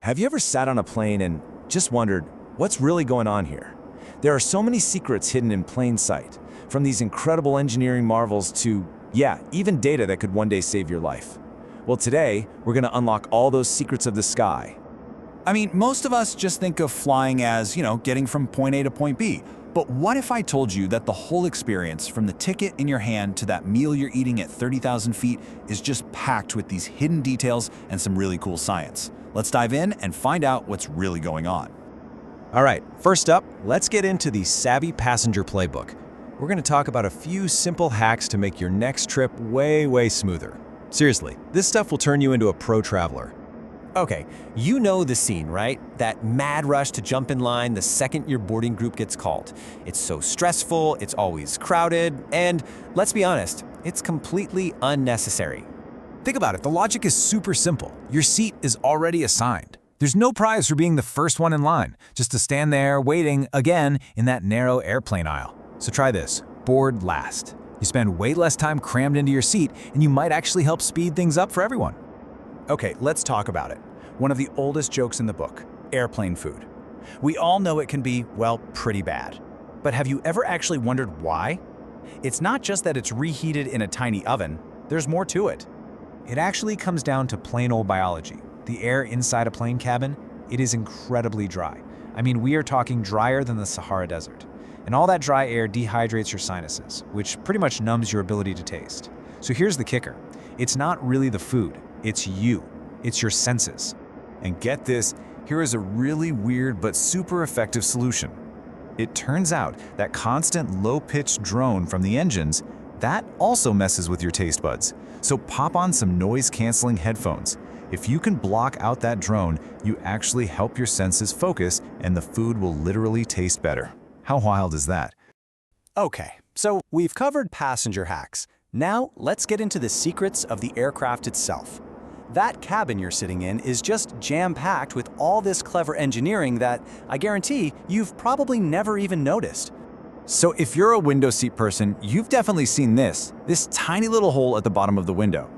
Have you ever sat on a plane and just wondered, what's really going on here? There are so many secrets hidden in plain sight, from these incredible engineering marvels to, even data that could one day save your life. Well, today, we're going to unlock all those secrets of the sky. I mean, most of us just think of flying as, getting from point A to point B. But what if I told you that the whole experience, from the ticket in your hand to that meal you're eating at 30,000 feet, is just packed with these hidden details and some really cool science? Let's dive in and find out what's really going on. All right, first up, let's get into the Savvy Passenger Playbook. We're going to talk about a few simple hacks to make your next trip way smoother. Seriously, this stuff will turn you into a pro traveler. Okay, you know the scene, right? That mad rush to jump in line the second your boarding group gets called. It's so stressful, it's always crowded, and let's be honest, it's completely unnecessary. Think about it, the logic is super simple. Your seat is already assigned. There's no prize for being the first one in line, just to stand there waiting again in that narrow airplane aisle. So try this, board last. You spend way less time crammed into your seat, and you might actually help speed things up for everyone. Okay, let's talk about it. One of the oldest jokes in the book, airplane food. We all know it can be, well, pretty bad. But have you ever actually wondered why? It's not just that it's reheated in a tiny oven, there's more to it. It actually comes down to plain old biology. The air inside a plane cabin, it is incredibly dry. I mean, we are talking drier than the Sahara Desert. And all that dry air dehydrates your sinuses, which pretty much numbs your ability to taste. So here's the kicker. It's not really the food, it's you. It's your senses. And get this, here is a really weird but super effective solution. It turns out that constant low-pitched drone from the engines, that also messes with your taste buds. So pop on some noise-canceling headphones. If you can block out that drone, you actually help your senses focus and the food will literally taste better. How wild is that? Okay, so we've covered passenger hacks. Now let's get into the secrets of the aircraft itself. That cabin you're sitting in is just jam-packed with all this clever engineering that, I guarantee, you've probably never even noticed. So if you're a window seat person, you've definitely seen this tiny little hole at the bottom of the window.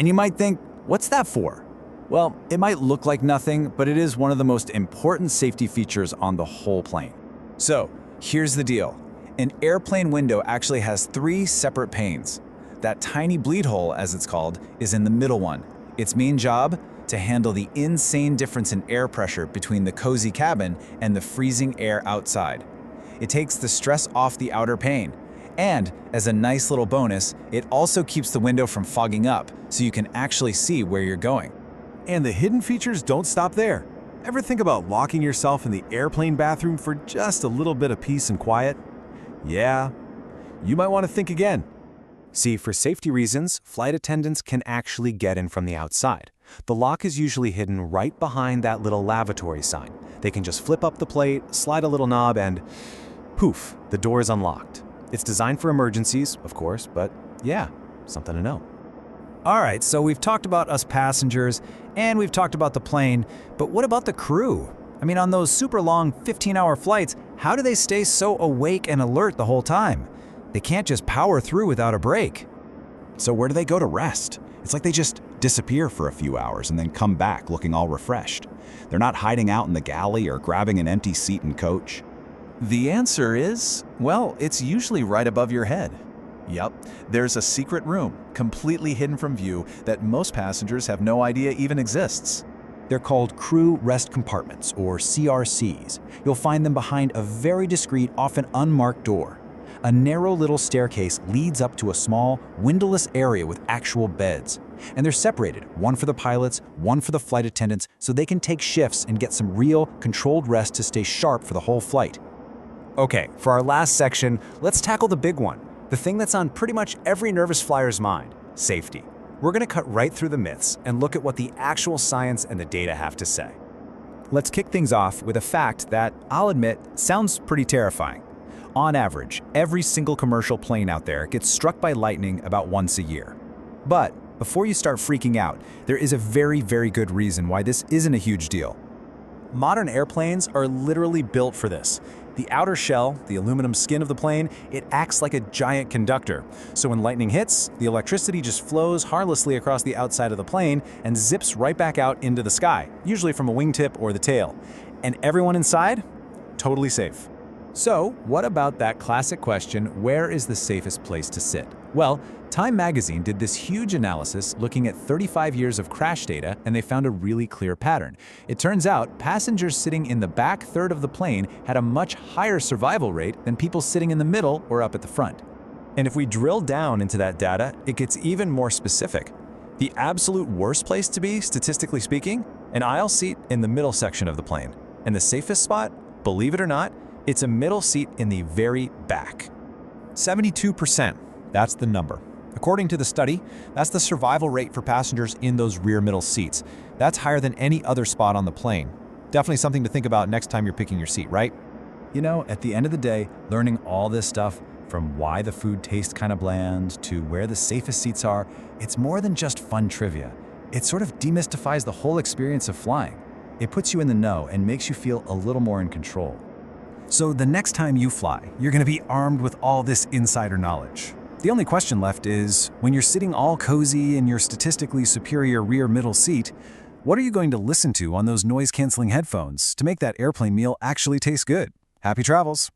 And you might think, what's that for? Well, it might look like nothing, but it is one of the most important safety features on the whole plane. So here's the deal. An airplane window actually has 3 separate panes. That tiny bleed hole, as it's called, is in the middle one. Its main job? To handle the insane difference in air pressure between the cozy cabin and the freezing air outside. It takes the stress off the outer pane. And, as a nice little bonus, it also keeps the window from fogging up, so you can actually see where you're going. And the hidden features don't stop there. Ever think about locking yourself in the airplane bathroom for just a little bit of peace and quiet? Yeah, you might want to think again. See, for safety reasons, flight attendants can actually get in from the outside. The lock is usually hidden right behind that little lavatory sign. They can just flip up the plate, slide a little knob, and poof, the door is unlocked. It's designed for emergencies, of course, but yeah, something to know. All right, so we've talked about us passengers, and we've talked about the plane, but what about the crew? I mean, on those super long 15-hour flights, how do they stay so awake and alert the whole time? They can't just power through without a break. So where do they go to rest? It's like they just disappear for a few hours and then come back looking all refreshed. They're not hiding out in the galley or grabbing an empty seat in coach. The answer is, well, it's usually right above your head. Yep, there's a secret room, completely hidden from view, that most passengers have no idea even exists. They're called crew rest compartments, or CRCs. You'll find them behind a very discreet, often unmarked door. A narrow little staircase leads up to a small, windowless area with actual beds. And they're separated, one for the pilots, one for the flight attendants, so they can take shifts and get some real, controlled rest to stay sharp for the whole flight. Okay, for our last section, let's tackle the big one. The thing that's on pretty much every nervous flyer's mind, safety. We're going to cut right through the myths and look at what the actual science and the data have to say. Let's kick things off with a fact that, I'll admit, sounds pretty terrifying. On average, every single commercial plane out there gets struck by lightning about once a year. But before you start freaking out, there is a very good reason why this isn't a huge deal. Modern airplanes are literally built for this. The outer shell, the aluminum skin of the plane, it acts like a giant conductor. So when lightning hits, the electricity just flows harmlessly across the outside of the plane and zips right back out into the sky, usually from a wingtip or the tail. And everyone inside? Totally safe. So, what about that classic question, where is the safest place to sit? Well, Time magazine did this huge analysis looking at 35 years of crash data, and they found a really clear pattern. It turns out passengers sitting in the back third of the plane had a much higher survival rate than people sitting in the middle or up at the front. And if we drill down into that data, it gets even more specific. The absolute worst place to be, statistically speaking, an aisle seat in the middle section of the plane. And the safest spot, believe it or not, it's a middle seat in the very back. 72%, that's the number. According to the study, that's the survival rate for passengers in those rear middle seats. That's higher than any other spot on the plane. Definitely something to think about next time you're picking your seat, right? You know, at the end of the day, learning all this stuff, from why the food tastes kind of bland to where the safest seats are, it's more than just fun trivia. It sort of demystifies the whole experience of flying. It puts you in the know and makes you feel a little more in control. So the next time you fly, you're going to be armed with all this insider knowledge. The only question left is, when you're sitting all cozy in your statistically superior rear middle seat, what are you going to listen to on those noise-canceling headphones to make that airplane meal actually taste good? Happy travels!